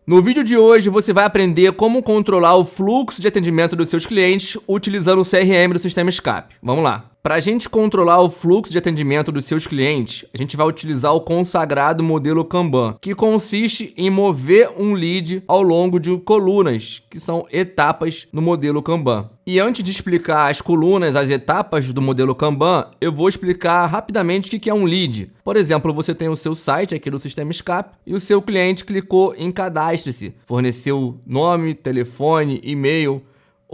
No vídeo de hoje você vai aprender como controlar o fluxo de atendimento dos seus clientes utilizando o CRM do Sistema SCAP. Vamos lá. Para a gente controlar o fluxo de atendimento dos seus clientes, a gente vai utilizar o consagrado modelo Kanban, que consiste em mover um lead ao longo de colunas, que são etapas no modelo Kanban. E antes de explicar as colunas, as etapas do modelo Kanban, eu vou explicar rapidamente o que é um lead. Por exemplo, você tem o seu site aqui do Sistema SCAP e o seu cliente clicou em cadastre-se, forneceu nome, telefone, e-mail,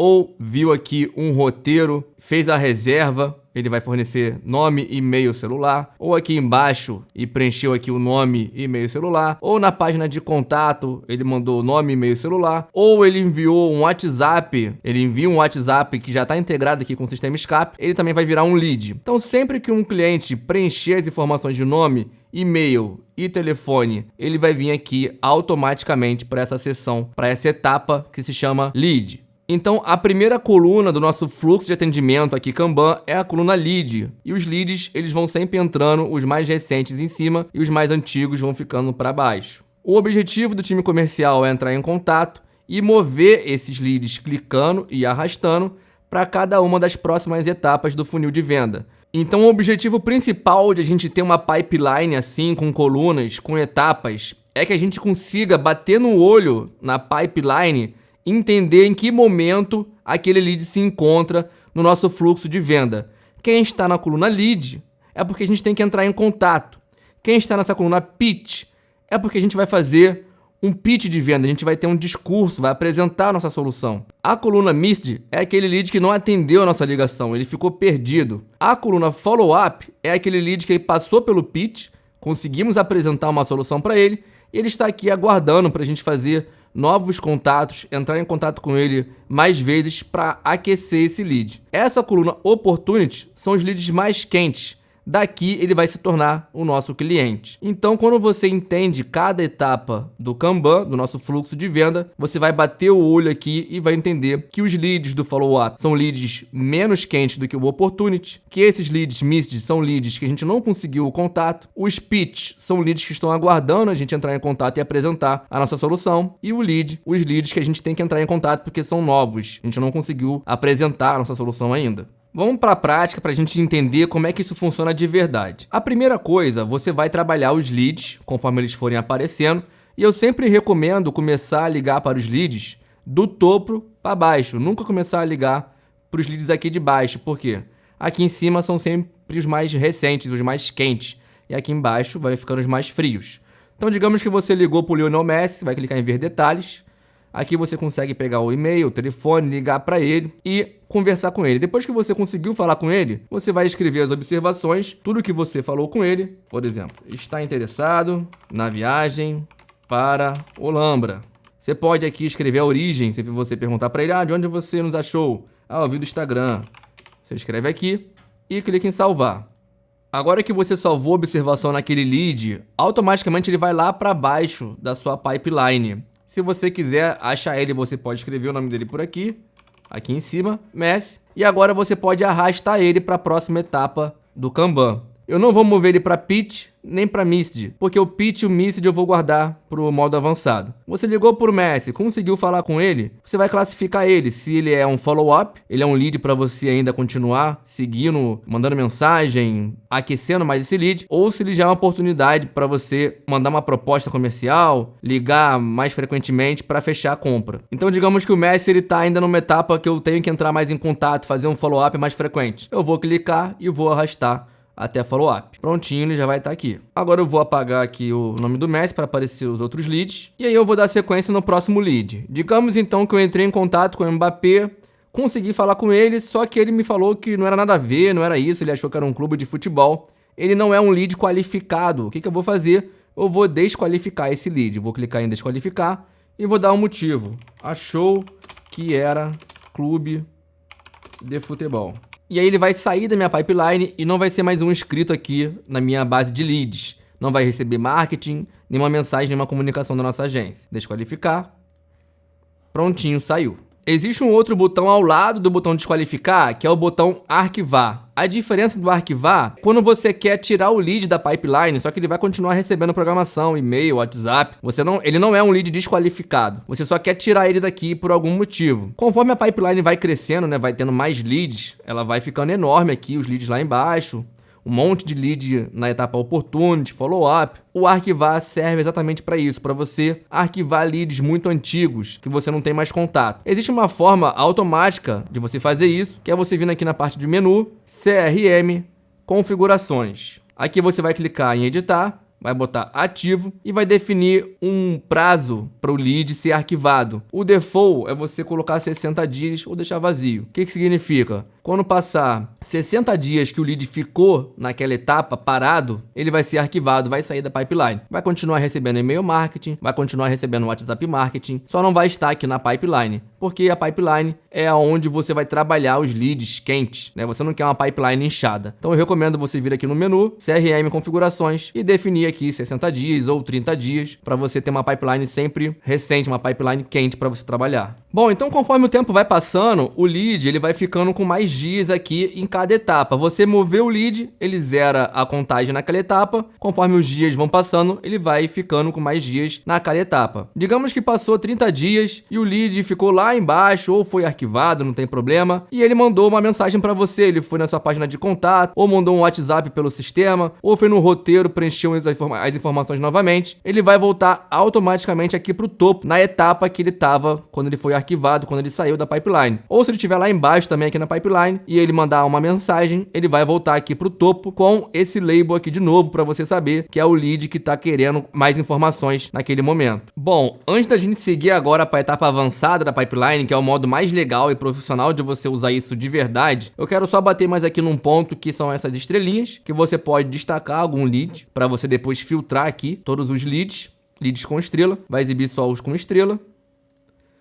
ou viu aqui um roteiro, fez a reserva, ele vai fornecer nome, e-mail, celular, ou aqui embaixo e preencheu aqui o nome, e-mail, celular, ou na página de contato ele mandou nome, e-mail, celular, ou ele enviou um WhatsApp, ele envia um WhatsApp que já está integrado aqui com o Sistema SCAP, ele também vai virar um lead. Então sempre que um cliente preencher as informações de nome, e-mail e telefone, ele vai vir aqui automaticamente para essa seção, para essa etapa que se chama lead. Então, a primeira coluna do nosso fluxo de atendimento aqui Kanban é a coluna lead. E os leads, eles vão sempre entrando, os mais recentes em cima e os mais antigos vão ficando para baixo. O objetivo do time comercial é entrar em contato e mover esses leads clicando e arrastando para cada uma das próximas etapas do funil de venda. Então, o objetivo principal de a gente ter uma pipeline assim, com colunas, com etapas, é que a gente consiga bater no olho na pipeline, entender em que momento aquele lead se encontra no nosso fluxo de venda. Quem está na coluna lead é porque a gente tem que entrar em contato. Quem está nessa coluna pitch é porque a gente vai fazer um pitch de venda, a gente vai ter um discurso, vai apresentar a nossa solução. A coluna missed é aquele lead que não atendeu a nossa ligação, ele ficou perdido. A coluna follow-up é aquele lead que passou pelo pitch, conseguimos apresentar uma solução para ele e ele está aqui aguardando para a gente fazer novos contatos, entrar em contato com ele mais vezes para aquecer esse lead. Essa coluna Opportunity são os leads mais quentes. Daqui ele vai se tornar o nosso cliente. Então, quando você entende cada etapa do Kanban, do nosso fluxo de venda, você vai bater o olho aqui e vai entender que os leads do follow-up são leads menos quentes do que o Opportunity, que esses leads missed são leads que a gente não conseguiu o contato, os pitch são leads que estão aguardando a gente entrar em contato e apresentar a nossa solução, e os leads que a gente tem que entrar em contato porque são novos, a gente não conseguiu apresentar a nossa solução ainda. Vamos para a prática para a gente entender como é que isso funciona de verdade. A primeira coisa, você vai trabalhar os leads conforme eles forem aparecendo, e eu sempre recomendo começar a ligar para os leads do topo para baixo, nunca começar a ligar para os leads aqui de baixo, por quê? Aqui em cima são sempre os mais recentes, os mais quentes, e aqui embaixo vai ficando os mais frios. Então digamos que você ligou para o Lionel Messi, vai clicar em ver detalhes. Aqui você consegue pegar o e-mail, o telefone, ligar para ele e conversar com ele. Depois que você conseguiu falar com ele, você vai escrever as observações, tudo que você falou com ele. Por exemplo, está interessado na viagem para Olambra. Você pode aqui escrever a origem, sempre você perguntar para ele, de onde você nos achou? Eu vi do Instagram. Você escreve aqui e clica em salvar. Agora que você salvou a observação naquele lead, automaticamente ele vai lá para baixo da sua pipeline. Se você quiser achar ele, você pode escrever o nome dele por aqui em cima, Messi. E agora você pode arrastar ele para a próxima etapa do Kanban. Eu não vou mover ele para pitch nem para missed, porque o pitch e o missed eu vou guardar para o modo avançado. Você ligou para o Messi, conseguiu falar com ele, você vai classificar ele se ele é um follow-up, ele é um lead para você ainda continuar seguindo, mandando mensagem, aquecendo mais esse lead, ou se ele já é uma oportunidade para você mandar uma proposta comercial, ligar mais frequentemente para fechar a compra. Então digamos que o Messi ele está ainda numa etapa que eu tenho que entrar mais em contato, fazer um follow-up mais frequente. Eu vou clicar e vou arrastar até follow-up. Prontinho, ele já vai estar aqui. Agora eu vou apagar aqui o nome do Messi para aparecer os outros leads. E aí eu vou dar sequência no próximo lead. Digamos então que eu entrei em contato com o Mbappé, consegui falar com ele, só que ele me falou que não era nada a ver, não era isso, ele achou que era um clube de futebol. Ele não é um lead qualificado. O que eu vou fazer? Eu vou desqualificar esse lead. Vou clicar em desqualificar e vou dar um motivo. Achou que era clube de futebol. E aí ele vai sair da minha pipeline e não vai ser mais um inscrito aqui na minha base de leads. Não vai receber marketing, nenhuma mensagem, nenhuma comunicação da nossa agência. Desqualificar. Prontinho, saiu. Existe um outro botão ao lado do botão desqualificar, que é o botão arquivar. A diferença do arquivar, quando você quer tirar o lead da pipeline, só que ele vai continuar recebendo programação, e-mail, WhatsApp, ele não é um lead desqualificado. Você só quer tirar ele daqui por algum motivo. Conforme a pipeline vai crescendo, né, vai tendo mais leads, ela vai ficando enorme aqui, os leads lá embaixo. Um monte de lead na etapa opportunity, follow-up. O arquivar serve exatamente para isso, para você arquivar leads muito antigos que você não tem mais contato. Existe uma forma automática de você fazer isso, que é você vir aqui na parte de menu, CRM, configurações. Aqui você vai clicar em editar, vai botar ativo e vai definir um prazo para o lead ser arquivado. O default é você colocar 60 dias ou deixar vazio. O que significa? Quando passar 60 dias que o lead ficou naquela etapa parado, ele vai ser arquivado, vai sair da pipeline. Vai continuar recebendo e-mail marketing, vai continuar recebendo WhatsApp marketing, só não vai estar aqui na pipeline, porque a pipeline é onde você vai trabalhar os leads quentes, né? Você não quer uma pipeline inchada. Então eu recomendo você vir aqui no menu, CRM configurações e definir aqui 60 dias ou 30 dias para você ter uma pipeline sempre recente, uma pipeline quente para você trabalhar. Bom, então conforme o tempo vai passando, o lead ele vai ficando com mais dias aqui em cada etapa. Você mover o lead, ele zera a contagem naquela etapa. Conforme os dias vão passando, ele vai ficando com mais dias naquela etapa. Digamos que passou 30 dias e o lead ficou lá embaixo ou foi arquivado, não tem problema. E ele mandou uma mensagem para você, ele foi na sua página de contato, ou mandou um WhatsApp pelo sistema, ou foi no roteiro, preencheu as informações novamente. Ele vai voltar automaticamente aqui para o topo, na etapa que ele estava quando ele foi arquivado, quando ele saiu da pipeline. Ou se ele estiver lá embaixo também aqui na pipeline e ele mandar uma mensagem, ele vai voltar aqui para o topo com esse label aqui de novo para você saber que é o lead que está querendo mais informações naquele momento. Bom, antes da gente seguir agora para a etapa avançada da pipeline, que é o modo mais legal e profissional de você usar isso de verdade, eu quero só bater mais aqui num ponto que são essas estrelinhas, que você pode destacar algum lead para você depois filtrar aqui todos os leads com estrela, vai exibir só os com estrela.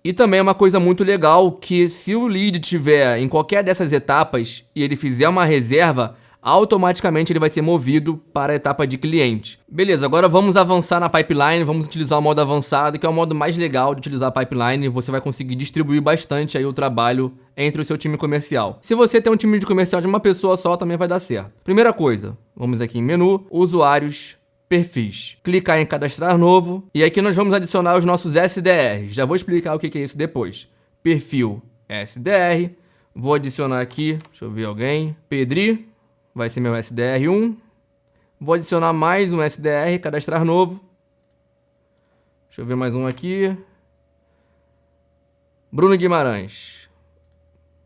E também é uma coisa muito legal que se o lead tiver em qualquer dessas etapas e ele fizer uma reserva, automaticamente ele vai ser movido para a etapa de cliente. Beleza, agora vamos avançar na pipeline, vamos utilizar o modo avançado, que é o modo mais legal de utilizar a pipeline. Você vai conseguir distribuir bastante aí o trabalho entre o seu time comercial. Se você tem um time de comercial de uma pessoa só, também vai dar certo. Primeira coisa, vamos aqui em menu, usuários, perfis. Clicar em cadastrar novo e aqui nós vamos adicionar os nossos SDRs. Já vou explicar o que é isso depois. Perfil SDR. Vou adicionar aqui, deixa eu ver alguém. Pedri, vai ser meu SDR1. Vou adicionar mais um SDR, cadastrar novo. Deixa eu ver mais um aqui. Bruno Guimarães.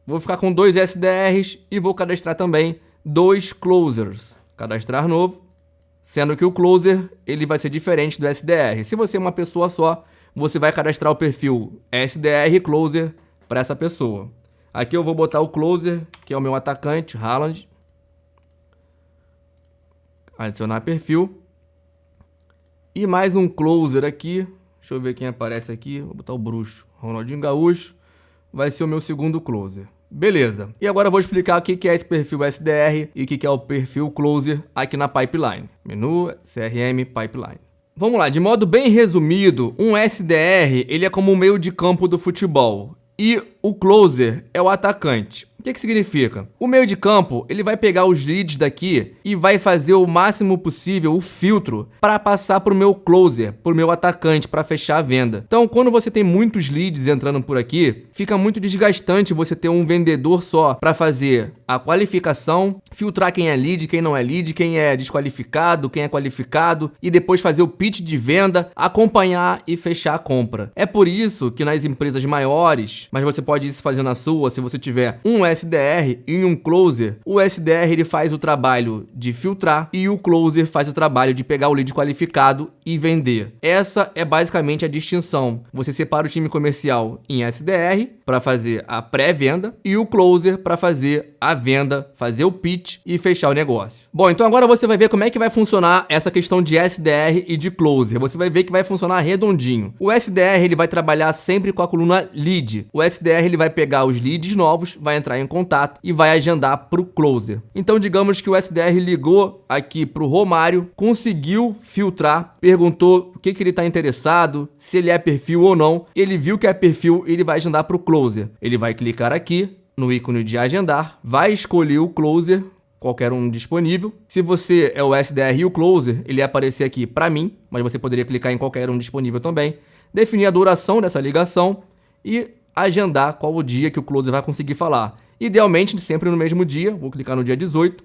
Vou ficar com 2 SDRs e vou cadastrar também 2 closers. Cadastrar novo. Sendo que o closer ele vai ser diferente do SDR. Se você é uma pessoa só, você vai cadastrar o perfil SDR closer para essa pessoa. Aqui eu vou botar o closer, que é o meu atacante, Haaland. Adicionar perfil. E mais um closer aqui. Deixa eu ver quem aparece aqui. Vou botar o bruxo. Ronaldinho Gaúcho. Vai ser o meu segundo closer. Beleza. E agora eu vou explicar o que é esse perfil SDR e o que é o perfil closer aqui na pipeline. Menu, CRM, pipeline. Vamos lá, de modo bem resumido, um SDR ele é como o meio de campo do futebol e o closer é o atacante. O que significa? O meio de campo ele vai pegar os leads daqui e vai fazer o máximo possível o filtro para passar para o meu closer, para o meu atacante, para fechar a venda. Então, quando você tem muitos leads entrando por aqui, fica muito desgastante você ter um vendedor só para fazer a qualificação, filtrar quem é lead, quem não é lead, quem é desqualificado, quem é qualificado e depois fazer o pitch de venda, acompanhar e fechar a compra. É por isso que nas empresas maiores, mas você pode isso fazer na sua, se você tiver um SDR e um closer, o SDR ele faz o trabalho de filtrar e o closer faz o trabalho de pegar o lead qualificado e vender. Essa é basicamente a distinção. Você separa o time comercial em SDR para fazer a pré-venda e o closer para fazer a venda, fazer o pitch e fechar o negócio. Bom, então agora você vai ver como é que vai funcionar essa questão de SDR e de closer. Você vai ver que vai funcionar redondinho. O SDR ele vai trabalhar sempre com a coluna lead. O SDR SDR ele vai pegar os leads novos, vai entrar em contato e vai agendar para o closer. Então digamos que o SDR ligou aqui para o Romário, conseguiu filtrar, perguntou o que ele está interessado, se ele é perfil ou não. Ele viu que é perfil, ele vai agendar para o closer. Ele vai clicar aqui no ícone de agendar, vai escolher o closer, qualquer um disponível. Se você é o SDR e o closer, ele ia aparecer aqui para mim, mas você poderia clicar em qualquer um disponível também. Definir a duração dessa ligação e agendar qual o dia que o closer vai conseguir falar. Idealmente, sempre no mesmo dia, vou clicar no dia 18.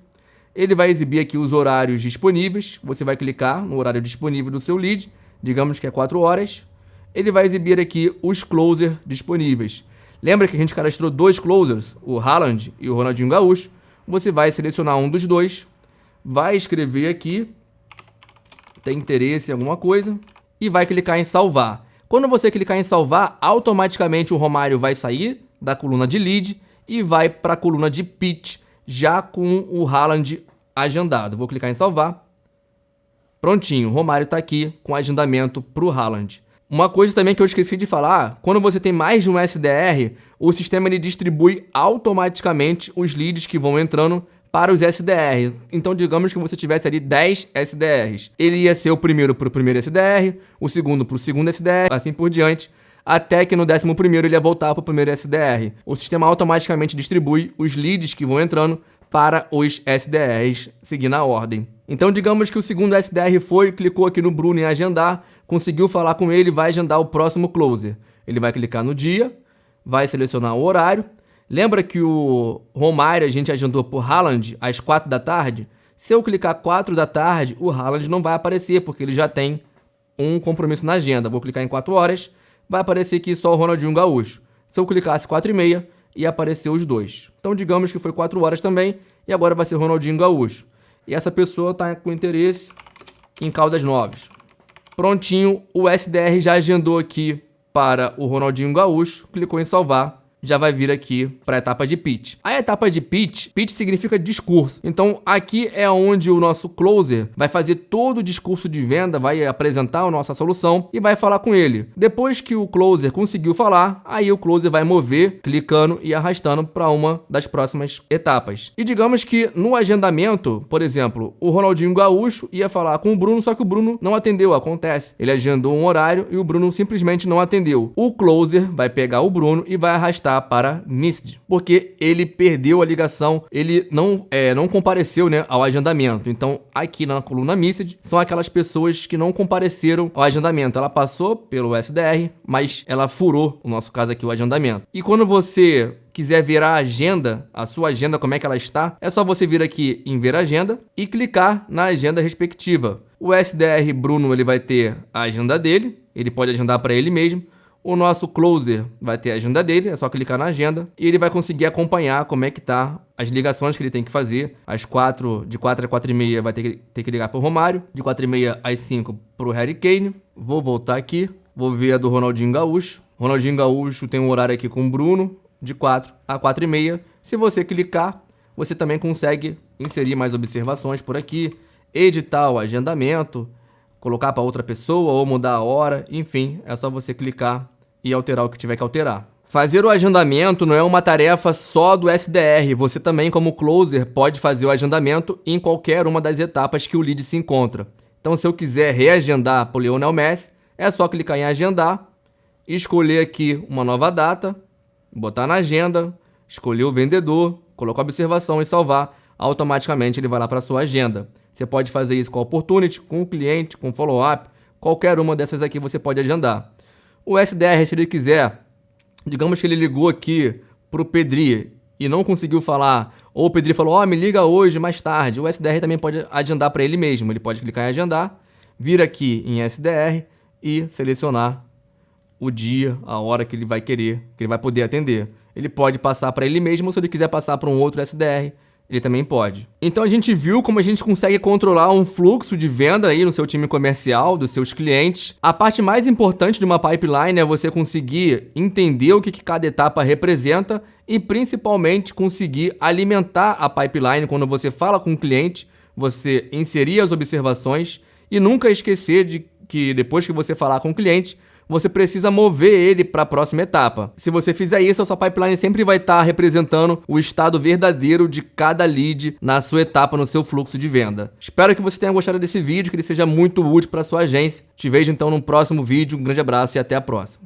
Ele vai exibir aqui os horários disponíveis, você vai clicar no horário disponível do seu lead, digamos que é 4 horas. Ele vai exibir aqui os closer disponíveis. Lembra que a gente cadastrou 2 closers, o Haaland e o Ronaldinho Gaúcho. Você vai selecionar um dos dois, vai escrever aqui, tem interesse em alguma coisa, e vai clicar em salvar. Quando você clicar em salvar, automaticamente o Romário vai sair da coluna de lead e vai para a coluna de pitch, já com o Haaland agendado. Vou clicar em salvar. Prontinho, o Romário está aqui com agendamento para o Haaland. Uma coisa também que eu esqueci de falar, quando você tem mais de um SDR, o sistema ele distribui automaticamente os leads que vão entrando para os SDRs. Então, digamos que você tivesse ali 10 SDRs. Ele ia ser o primeiro para o primeiro SDR, o segundo para o segundo SDR, assim por diante, até que no 11º ele ia voltar para o primeiro SDR. O sistema automaticamente distribui os leads que vão entrando para os SDRs, seguindo a ordem. Então, digamos que o segundo SDR foi, clicou aqui no Bruno em agendar, conseguiu falar com ele, vai agendar o próximo closer. Ele vai clicar no dia, vai selecionar o horário. Lembra que o Romário a gente agendou por Haaland às 4 da tarde? Se eu clicar 4 da tarde, o Haaland não vai aparecer, porque ele já tem um compromisso na agenda. Vou clicar em 4 horas, vai aparecer aqui só o Ronaldinho Gaúcho. Se eu clicasse 4h30, ia aparecer os dois. Então digamos que foi 4 horas também, e agora vai ser o Ronaldinho Gaúcho. E essa pessoa está com interesse em Caldas Novas. Prontinho, o SDR já agendou aqui para o Ronaldinho Gaúcho, clicou em salvar, já vai vir aqui para a etapa de pitch. A etapa de pitch significa discurso. Então aqui é onde o nosso closer vai fazer todo o discurso de venda, vai apresentar a nossa solução e vai falar com ele. Depois que o closer conseguiu falar, aí o closer vai mover, clicando e arrastando para uma das próximas etapas. E digamos que no agendamento, por exemplo, o Ronaldinho Gaúcho ia falar com o Bruno, só que o Bruno não atendeu, acontece. Ele agendou um horário e o Bruno simplesmente não atendeu. O closer vai pegar o Bruno e vai arrastar para missed, porque ele perdeu a ligação, ele não compareceu, né, ao agendamento. Então aqui na coluna missed são aquelas pessoas que não compareceram ao agendamento. Ela passou pelo SDR, mas ela furou, no nosso caso aqui, o agendamento. E quando você quiser ver a agenda, a sua agenda, como é que ela está, é só você vir aqui em ver agenda e clicar na agenda respectiva. O SDR Bruno ele vai ter a agenda dele, ele pode agendar para ele mesmo. O nosso closer vai ter a agenda dele, é só clicar na agenda e ele vai conseguir acompanhar como é que tá as ligações que ele tem que fazer. De 4 a 4h30 vai ter que ligar para o Romário, de 4h30 às 5 para o Harry Kane. Vou voltar aqui, vou ver a do Ronaldinho Gaúcho. Ronaldinho Gaúcho tem um horário aqui com o Bruno, de 4 a 4h30. Se você clicar, você também consegue inserir mais observações por aqui, editar o agendamento, colocar para outra pessoa ou mudar a hora, enfim, é só você clicar e alterar o que tiver que alterar. Fazer o agendamento não é uma tarefa só do SDR, você também como closer pode fazer o agendamento em qualquer uma das etapas que o lead se encontra. Então se eu quiser reagendar para o Lionel Messi, é só clicar em agendar, escolher aqui uma nova data, botar na agenda, escolher o vendedor, colocar a observação e salvar, automaticamente ele vai lá para a sua agenda. Você pode fazer isso com a Opportunity, com o cliente, com follow-up, qualquer uma dessas aqui você pode agendar. O SDR, se ele quiser, digamos que ele ligou aqui para o Pedri e não conseguiu falar, ou o Pedri falou, me liga hoje, mais tarde, o SDR também pode agendar para ele mesmo. Ele pode clicar em agendar, vir aqui em SDR e selecionar o dia, a hora que ele vai querer, que ele vai poder atender. Ele pode passar para ele mesmo, ou se ele quiser passar para um outro SDR, ele também pode. Então a gente viu como a gente consegue controlar um fluxo de venda aí no seu time comercial, dos seus clientes. A parte mais importante de uma pipeline é você conseguir entender o que cada etapa representa e principalmente conseguir alimentar a pipeline quando você fala com o cliente, você inserir as observações e nunca esquecer de que depois que você falar com o cliente, você precisa mover ele para a próxima etapa. Se você fizer isso, a sua pipeline sempre vai estar representando o estado verdadeiro de cada lead na sua etapa, no seu fluxo de venda. Espero que você tenha gostado desse vídeo, que ele seja muito útil para a sua agência. Te vejo então no próximo vídeo. Um grande abraço e até a próxima.